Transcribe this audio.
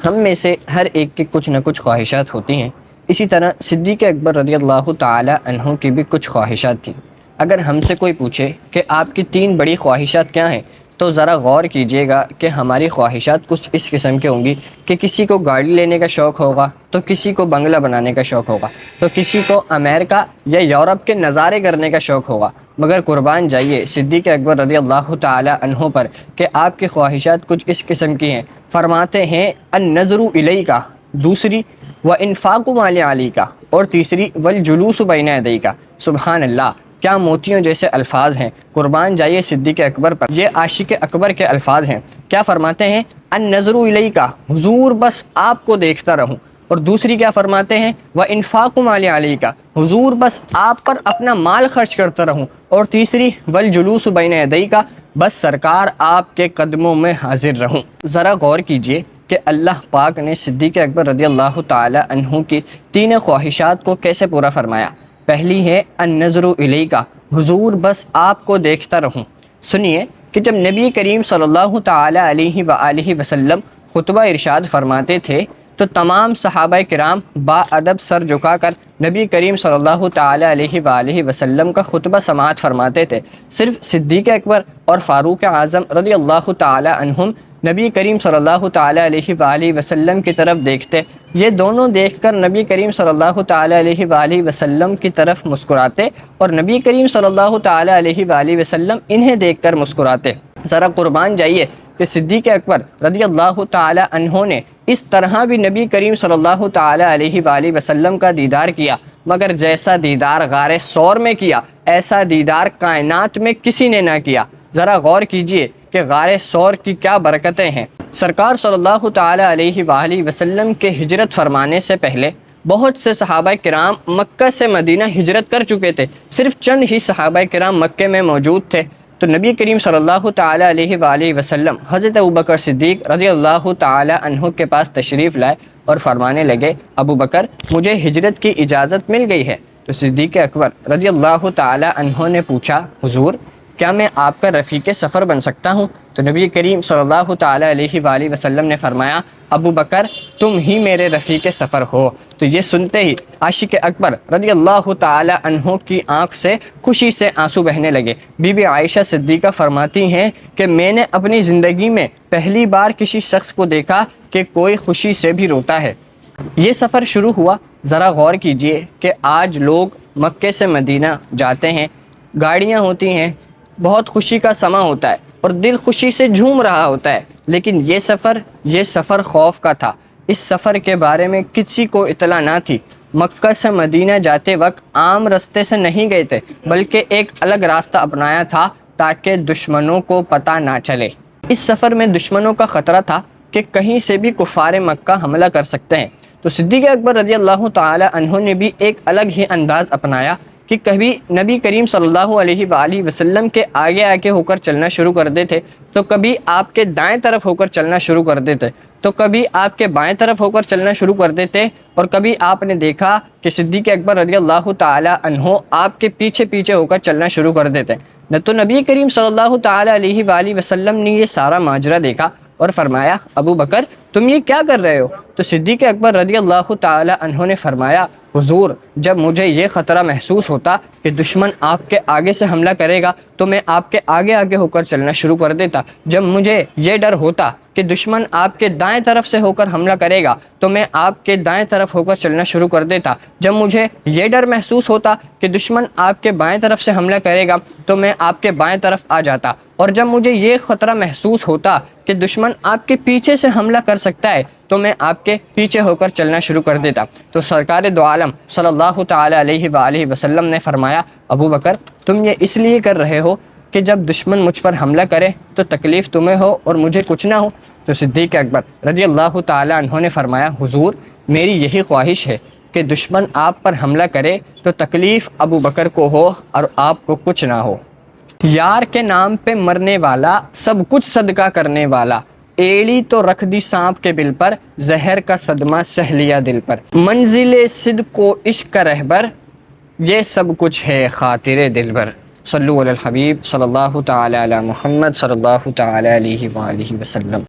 ہم میں سے ہر ایک کی کچھ نہ کچھ خواہشات ہوتی ہیں۔ اسی طرح صدیق اکبر رضی اللہ تعالی عنہ کی بھی کچھ خواہشات تھیں۔ اگر ہم سے کوئی پوچھے کہ آپ کی 3 بڑی خواہشات کیا ہیں، تو ذرا غور کیجئے گا کہ ہماری خواہشات کچھ اس قسم کی ہوں گی کہ کسی کو گاڑی لینے کا شوق ہوگا، تو کسی کو بنگلہ بنانے کا شوق ہوگا، تو کسی کو امریکہ یا یورپ کے نظارے کرنے کا شوق ہوگا۔ مگر قربان جائیے صدیق اکبر رضی اللہ تعالی عنہ پر کہ آپ کی خواہشات کچھ اس قسم کی ہیں۔ فرماتے ہیں النظر الیک، دوسری وانفاق مال علیک، اور تیسری والجلوس بین یدیک۔ سبحان اللہ، کیا موتیوں جیسے الفاظ ہیں۔ قربان جائیے صدیق اکبر پر، یہ عاشق اکبر کے الفاظ ہیں۔ کیا فرماتے ہیں؟ النظر الیک، حضور بس آپ کو دیکھتا رہوں۔ اور دوسری کیا فرماتے ہیں؟ وانفاق مال علیک، حضور بس آپ پر اپنا مال خرچ کرتا رہوں۔ اور تیسری والجلوس بین یدیک، بس سرکار آپ کے قدموں میں حاضر رہوں۔ ذرا غور کیجئے کہ اللہ پاک نے صدیق اکبر رضی اللہ تعالی عنہ کی 3 خواہشات کو کیسے پورا فرمایا۔ پہلی ہے النظر الیک، حضور بس آپ کو دیکھتا رہوں۔ سنیے کہ جب نبی کریم صلی اللہ تعالی علیہ وآلہ وسلم خطبہ ارشاد فرماتے تھے تو تمام صحابہ کرام با ادب سر جھکا کر نبی کریم صلی اللہ تعالی علیہ وآلہ وسلم کا خطبہ سماعت فرماتے تھے۔ صرف صدیق اکبر اور فاروق اعظم رضی اللہ تعالی عنہم نبی کریم صلی اللہ تعالی علیہ وآلہ وسلم کی طرف دیکھتے، یہ دونوں دیکھ کر نبی کریم صلی اللہ تعالی علیہ وآلہ وسلم کی طرف مسکراتے، اور نبی کریم صلی اللہ تعالی علیہ وآلہ وسلم انہیں دیکھ کر مسکراتے۔ ذرا قربان جائیے کہ صدیق اکبر رضی اللہ تعالی عنہ نے اس طرح بھی نبی کریم صلی اللہ تعالی علیہ وآلہ وسلم کا دیدار کیا، مگر جیسا دیدار غار ثور میں کیا، ایسا دیدار کائنات میں کسی نے نہ کیا۔ ذرا غور کیجئے کہ غار ثور کی کیا برکتیں ہیں۔ سرکار صلی اللہ تعالی علیہ وآلہ وسلم کے ہجرت فرمانے سے پہلے بہت سے صحابہ کرام مکہ سے مدینہ ہجرت کر چکے تھے، صرف چند ہی صحابہ کرام مکے میں موجود تھے۔ تو نبی کریم صلی اللہ تعالی علیہ وآلہ وسلم حضرت ابوبکر صدیق رضی اللہ تعالی عنہ کے پاس تشریف لائے اور فرمانے لگے، ابو بکر مجھے ہجرت کی اجازت مل گئی ہے۔ تو صدیق اکبر رضی اللہ تعالی عنہ نے پوچھا، حضور کیا میں آپ کا رفیق سفر بن سکتا ہوں؟ تو نبی کریم صلی اللہ تعالی علیہ وآلہ وسلم نے فرمایا، ابو بکر تم ہی میرے رفیق سفر ہو۔ تو یہ سنتے ہی عاشق اکبر رضی اللہ تعالی عنہ کی آنکھ سے خوشی سے آنسو بہنے لگے۔ بی بی عائشہ صدیقہ فرماتی ہیں کہ میں نے اپنی زندگی میں پہلی بار کسی شخص کو دیکھا کہ کوئی خوشی سے بھی روتا ہے۔ یہ سفر شروع ہوا۔ ذرا غور کیجئے کہ آج لوگ مکے سے مدینہ جاتے ہیں، گاڑیاں ہوتی ہیں، بہت خوشی کا سما ہوتا ہے اور دل خوشی سے جھوم رہا ہوتا ہے، لیکن یہ سفر خوف کا تھا۔ اس سفر کے بارے میں کسی کو اطلاع نہ تھی۔ مکہ سے مدینہ جاتے وقت عام راستے سے نہیں گئے تھے، بلکہ ایک الگ راستہ اپنایا تھا تاکہ دشمنوں کو پتہ نہ چلے۔ اس سفر میں دشمنوں کا خطرہ تھا کہ کہیں سے بھی کفار مکہ حملہ کر سکتے ہیں۔ تو صدیق اکبر رضی اللہ تعالی عنہ نے بھی ایک الگ ہی انداز اپنایا کہ کبھی نبی کریم صلی اللہ علیہ وآلہ وسلم کے آگے آگے ہو کر چلنا شروع کر دیتے، تو کبھی آپ کے دائیں طرف ہو کر چلنا شروع کر دیتے، تو کبھی آپ کے بائیں طرف ہو کر چلنا شروع کر دیتے، اور کبھی آپ نے دیکھا کہ صدیق اکبر رضی اللہ تعالی عنہ آپ کے پیچھے پیچھے ہو کر چلنا شروع کر دیتے۔ تو نبی کریم صلی اللہ تعالی علیہ وآلہ وسلم نے یہ سارا ماجرا دیکھا اور فرمایا، ابو بکر تم یہ کیا کر رہے ہو؟ تو صدیق اکبر رضی اللہ تعالی عنہ نے فرمایا، حضور جب مجھے یہ خطرہ محسوس ہوتا کہ دشمن آپ کے آگے سے حملہ کرے گا تو میں آپ کے آگے آگے ہو کر چلنا شروع کر دیتا۔ جب مجھے یہ ڈر ہوتا کہ دشمن آپ کے دائیں طرف سے ہو کر حملہ کرے گا تو میں آپ کے دائیں طرف ہو کر چلنا شروع کر دیتا۔ جب مجھے یہ ڈر محسوس ہوتا کہ دشمن آپ کے بائیں طرف سے حملہ کرے گا تو میں آپ کے بائیں طرف آ جاتا، اور جب مجھے یہ خطرہ محسوس ہوتا کہ دشمن آپ کے پیچھے سے حملہ کر سکتا ہے تو میں آپ کے پیچھے ہو کر چلنا شروع کر دیتا۔ تو سرکار دو عالم صلی اللہ تعالی علیہ وآلہ وسلم نے فرمایا، ابو بکر تم یہ اس لیے کر رہے ہو کہ جب دشمن مجھ پر حملہ کرے تو تکلیف تمہیں ہو اور مجھے کچھ نہ ہو۔ تو صدیق اکبر رضی اللہ تعالی عنہ نے فرمایا، حضور میری یہی خواہش ہے کہ دشمن آپ پر حملہ کرے تو تکلیف ابو بکر کو ہو اور آپ کو کچھ نہ ہو۔ یار کے نام پہ مرنے والا، سب کچھ صدقہ کرنے والا، ایڑی تو رکھ دی سانپ کے بل پر، زہر کا صدمہ سہ لیا دل پر، منزل صدق و عشق کا رہبر، یہ سب کچھ ہے خاطر دل بر۔ صلو علی الحبیب صلی اللہ تعالی علی محمد صلی اللہ تعالی علیہ وآلہ وسلم۔